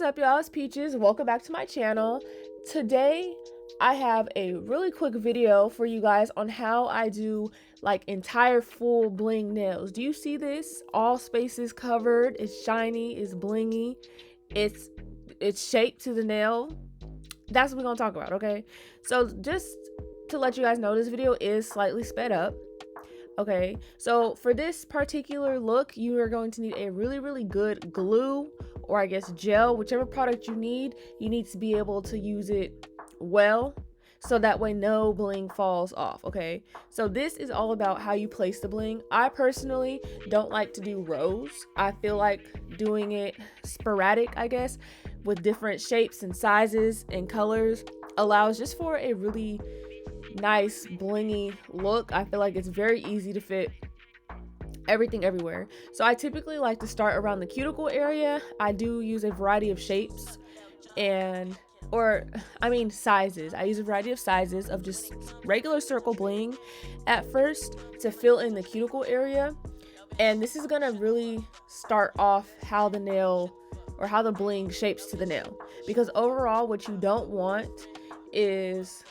What's up, y'all? It's Peaches. Welcome back to my channel. Today I have a really quick video for you guys on how I do like entire full bling nails. Do you see this? All spaces covered, it's shiny, it's blingy, it's shaped to the nail. That's what we're gonna talk about, okay? So just to let you guys know, this video is slightly sped up. Okay, so for this particular look, you are going to need a really good glue, or I guess gel, whichever product you need to be able to use it well, so that way no bling falls off. Okay, so this is all about how you place the bling. I personally don't like to do rows. I feel like doing it sporadic, I guess, with different shapes and sizes and colors allows just for a really nice blingy look. I feel like it's very easy to fit everything everywhere. So I typically like to start around the cuticle area. I do use a variety of shapes sizes. I use a variety of sizes of just regular circle bling at first to fill in the cuticle area. And this is gonna really start off how the nail or how the bling shapes to the nail, because overall what you don't want is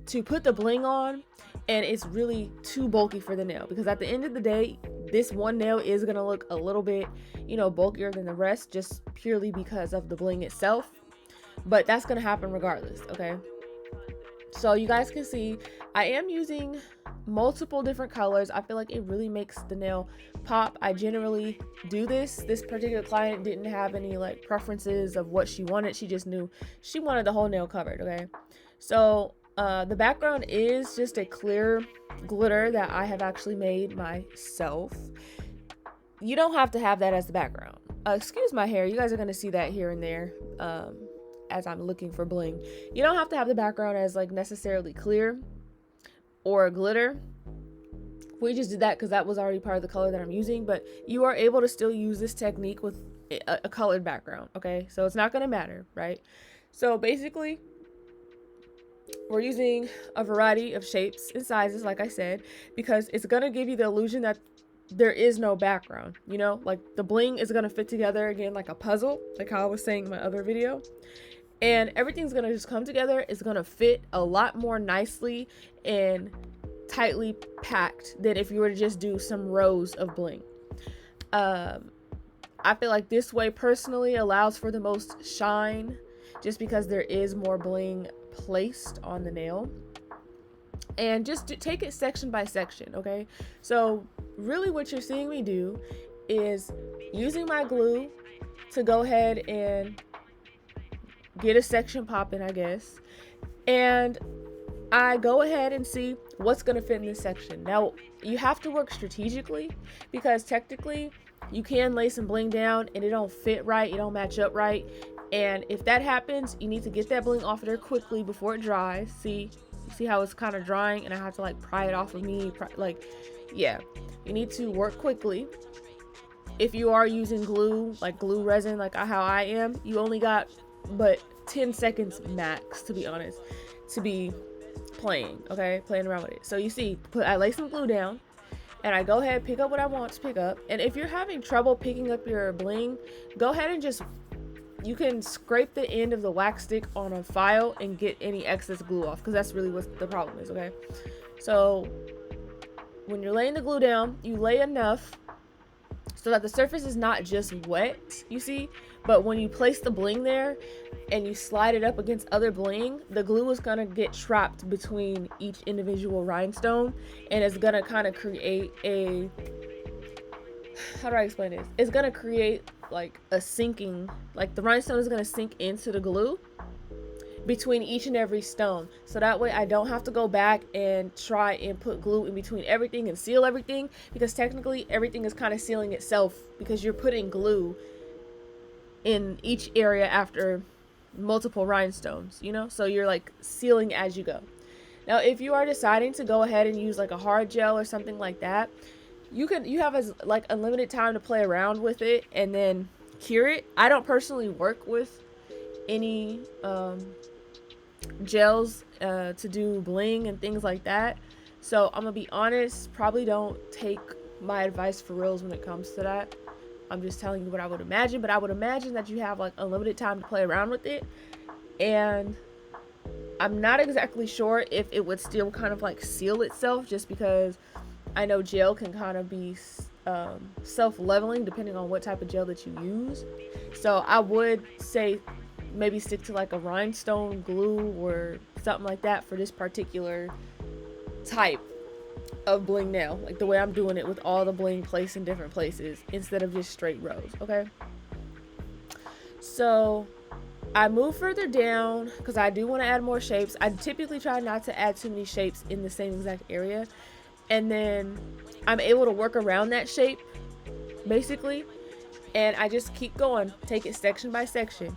to put the bling on and it's really too bulky for the nail, because at the end of the day this one nail is gonna look a little bit, bulkier than the rest, just purely because of the bling itself. But that's gonna happen regardless. Okay, so you guys can see I am using multiple different colors. I feel like it really makes the nail pop. I generally do this particular client didn't have any like preferences of what she wanted. She just knew she wanted the whole nail covered. Okay, so the background is just a clear glitter that I have actually made myself. You don't have to have that as the background. Excuse my hair. You guys are going to see that here and there as I'm looking for bling. You don't have to have the background as like necessarily clear or glitter. We just did that because that was already part of the color that I'm using, but you are able to still use this technique with a colored background. Okay, so it's not going to matter, right? So basically we're using a variety of shapes and sizes, like I said, because it's gonna give you the illusion that there is no background, like the bling is gonna fit together again like a puzzle, like how I was saying in my other video, and everything's gonna just come together. It's gonna fit a lot more nicely and tightly packed than if you were to just do some rows of bling. I feel like this way personally allows for the most shine, just because there is more bling placed on the nail. And just to take it section by section. Okay, so really what you're seeing me do is using my glue to go ahead and get a section popping, I guess, and I go ahead and see what's going to fit in this section. Now you have to work strategically, because technically you can lay some bling down and it don't fit right, it don't match up right. And if that happens, you need to get that bling off of there quickly before it dries. See how it's kind of drying and I have to like pry it off of me. Yeah, you need to work quickly. If you are using glue, like glue resin, like how I am, you only got but 10 seconds max, to be honest, to be playing around with it. So you see, I lay some glue down and I go ahead, pick up what I want to pick up. And if you're having trouble picking up your bling, go ahead and you can scrape the end of the wax stick on a file and get any excess glue off, because that's really what the problem is. Okay, so when you're laying the glue down, you lay enough so that the surface is not just wet, you see, but when you place the bling there and you slide it up against other bling, the glue is going to get trapped between each individual rhinestone, and it's going to kind of create a, how do I explain this? It's going to create like a sinking, like the rhinestone is going to sink into the glue between each and every stone, so that way I don't have to go back and try and put glue in between everything and seal everything, because technically everything is kind of sealing itself, because you're putting glue in each area after multiple rhinestones, so you're like sealing as you go. Now if you are deciding to go ahead and use like a hard gel or something like that, you have as like unlimited time to play around with it and then cure it. I don't personally work with any gels to do bling and things like that, so I'm gonna be honest, probably don't take my advice for reals when it comes to that. I'm just telling you what I would imagine, but I would imagine that you have like unlimited time to play around with it. And I'm not exactly sure if it would still kind of like seal itself, just because I know gel can kind of be self-leveling depending on what type of gel that you use. So I would say maybe stick to like a rhinestone glue or something like that for this particular type of bling nail, like the way I'm doing it with all the bling placed in different places instead of just straight rows. Okay, so I move further down because I do want to add more shapes. I typically try not to add too many shapes in the same exact area, and then I'm able to work around that shape basically, and I just keep going, take it section by section.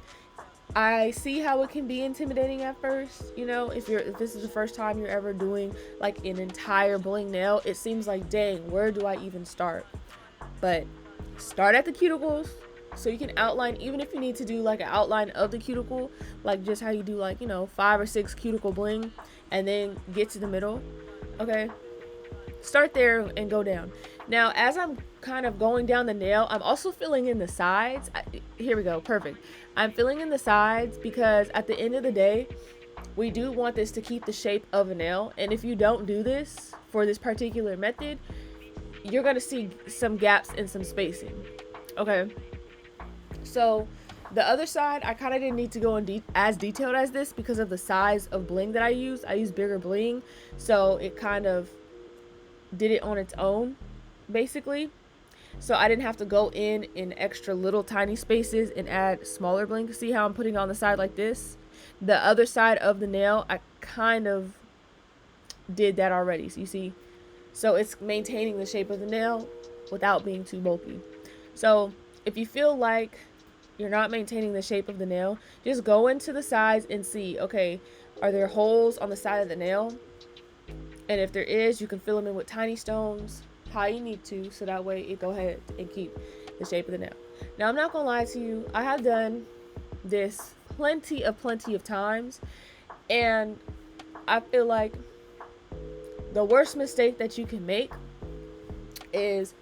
I see how it can be intimidating at first, you know, if this is the first time you're ever doing like an entire bling nail. It seems like, dang, where do I even start? But start at the cuticles so you can outline, even if you need to do like an outline of the cuticle, like just how you do like, you know, 5 or 6 cuticle bling, and then get to the middle. Okay, start there and go down. Now as I'm kind of going down the nail, I'm also filling in the sides. Here we go, perfect. I'm filling in the sides because at the end of the day, we do want this to keep the shape of a nail, and if you don't do this for this particular method, you're going to see some gaps and some spacing. Okay, so the other side, I kind of didn't need to go in as detailed as this because of the size of bling that I use bigger bling, so it kind of did it on its own basically. So I didn't have to go in extra little tiny spaces and add smaller bling. See how I'm putting on the side like this? The other side of the nail, I kind of did that already. So you see, so it's maintaining the shape of the nail without being too bulky. So if you feel like you're not maintaining the shape of the nail, just go into the sides and see, okay, are there holes on the side of the nail? And if there is, you can fill them in with tiny stones how you need to, so that way it go ahead and keep the shape of the nail. Now I'm not gonna lie to you, I have done this plenty of times, and I feel like the worst mistake that you can make is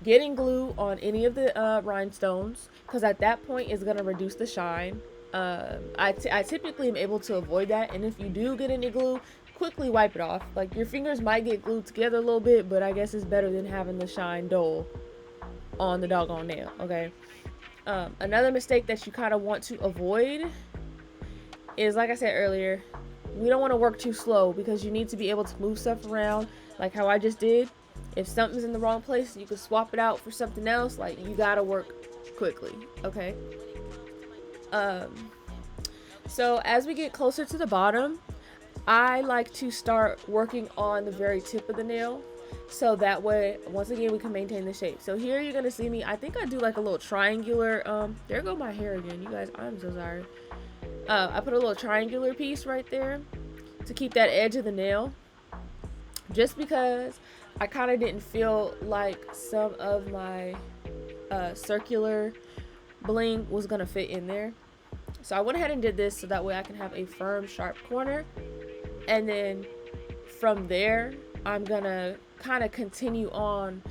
getting glue on any of the rhinestones, because at that point it's gonna reduce the shine. I typically am able to avoid that, and if you do get any glue, quickly wipe it off. Like, your fingers might get glued together a little bit, but I guess it's better than having the shine dull on the doggone nail. Okay, another mistake that you kind of want to avoid is, like I said earlier, we don't want to work too slow, because you need to be able to move stuff around like how I just did. If something's in the wrong place, you can swap it out for something else. Like, you gotta work quickly. Okay, so as we get closer to the bottom, I like to start working on the very tip of the nail, so that way, once again, we can maintain the shape. So here you're gonna see me, I think I do like a little triangular, there go my hair again, you guys, I'm so sorry. I put a little triangular piece right there to keep that edge of the nail, just because I kind of didn't feel like some of my circular bling was gonna fit in there. So I went ahead and did this so that way I can have a firm, sharp corner. And then from there, I'm gonna kind of continue on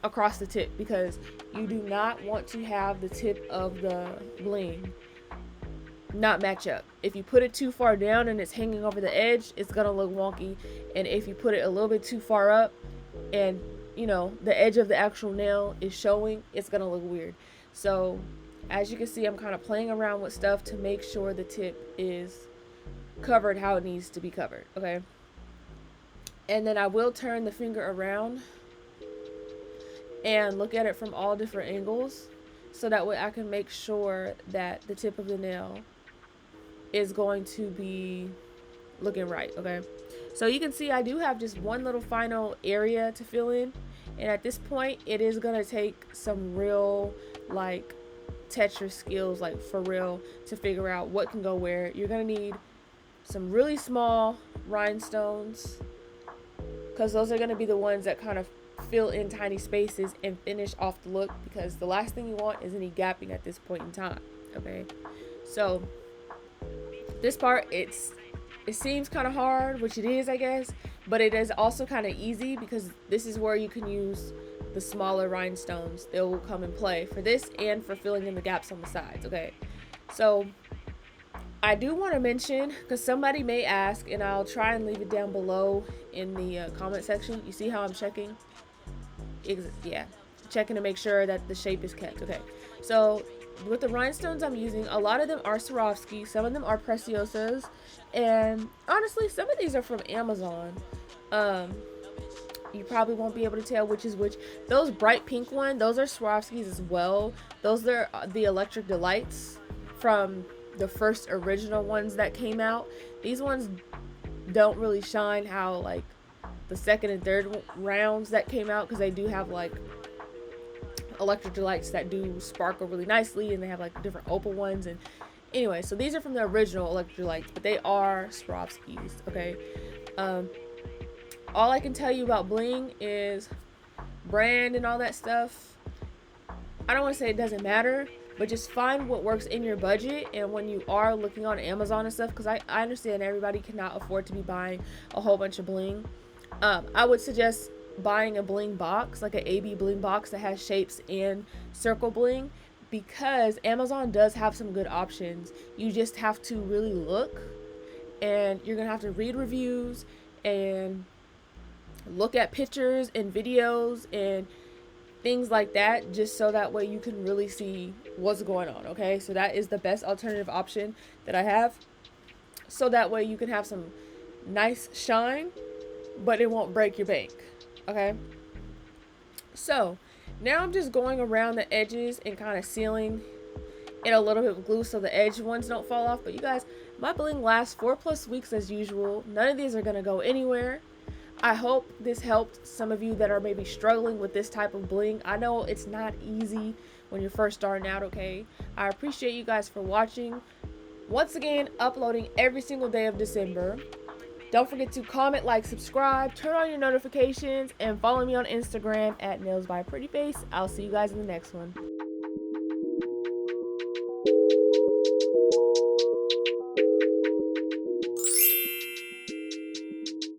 across the tip, because you do not want to have the tip of the bling not match up. If you put it too far down and it's hanging over the edge, it's gonna look wonky. And if you put it a little bit too far up and, you know, the edge of the actual nail is showing, it's gonna look weird. So as you can see, I'm kind of playing around with stuff to make sure the tip is covered how it needs to be covered. Okay, and then I will turn the finger around and look at it from all different angles, so that way I can make sure that the tip of the nail is going to be looking right. Okay, so you can see I do have just one little final area to fill in, and at this point it is going to take some real like Tetris skills, like for real, to figure out what can go where. You're going to need some really small rhinestones, because those are going to be the ones that kind of fill in tiny spaces and finish off the look, because the last thing you want is any gapping at this point in time. Okay, so this part, it seems kind of hard, which it is, I guess, but it is also kind of easy, because this is where you can use the smaller rhinestones, they will come in play for this and for filling in the gaps on the sides. Okay, so I do want to mention, because somebody may ask, and I'll try and leave it down below in the comment section. You see how I'm checking? Yeah, checking to make sure that the shape is kept. Okay, so with the rhinestones I'm using, a lot of them are Swarovski, some of them are Preciosas, and honestly, some of these are from Amazon. You probably won't be able to tell which is which. Those bright pink one, those are Swarovskis as well. Those are the Electric Delights from the first original ones that came out. These ones don't really shine how like the second and third rounds that came out, because they do have like Electric Delights that do sparkle really nicely, and they have like different opal ones. And anyway, so these are from the original Electric Delights, but they are Swarovskis. Okay, all I can tell you about Bling is brand and all that stuff. I don't want to say it doesn't matter, but just find what works in your budget. And when you are looking on Amazon and stuff, because I understand everybody cannot afford to be buying a whole bunch of bling, I would suggest buying a bling box, like an AB bling box that has shapes and circle bling, because Amazon does have some good options. You just have to really look, and you're gonna have to read reviews and look at pictures and videos and things like that, just so that way you can really see what's going on. Okay, so that is the best alternative option that I have, so that way you can have some nice shine, but it won't break your bank. Okay, so now I'm just going around the edges and kind of sealing it a little bit with glue so the edge ones don't fall off. But you guys, my bling lasts 4+ weeks as usual. None of these are gonna go anywhere. I hope this helped some of you that are maybe struggling with this type of bling. I know it's not easy when you're first starting out. Okay, I appreciate you guys for watching. Once again, uploading every single day of December. Don't forget to comment, like, subscribe, turn on your notifications, and follow me on Instagram at Nailsbyprettyface. I'll see you guys in the next one.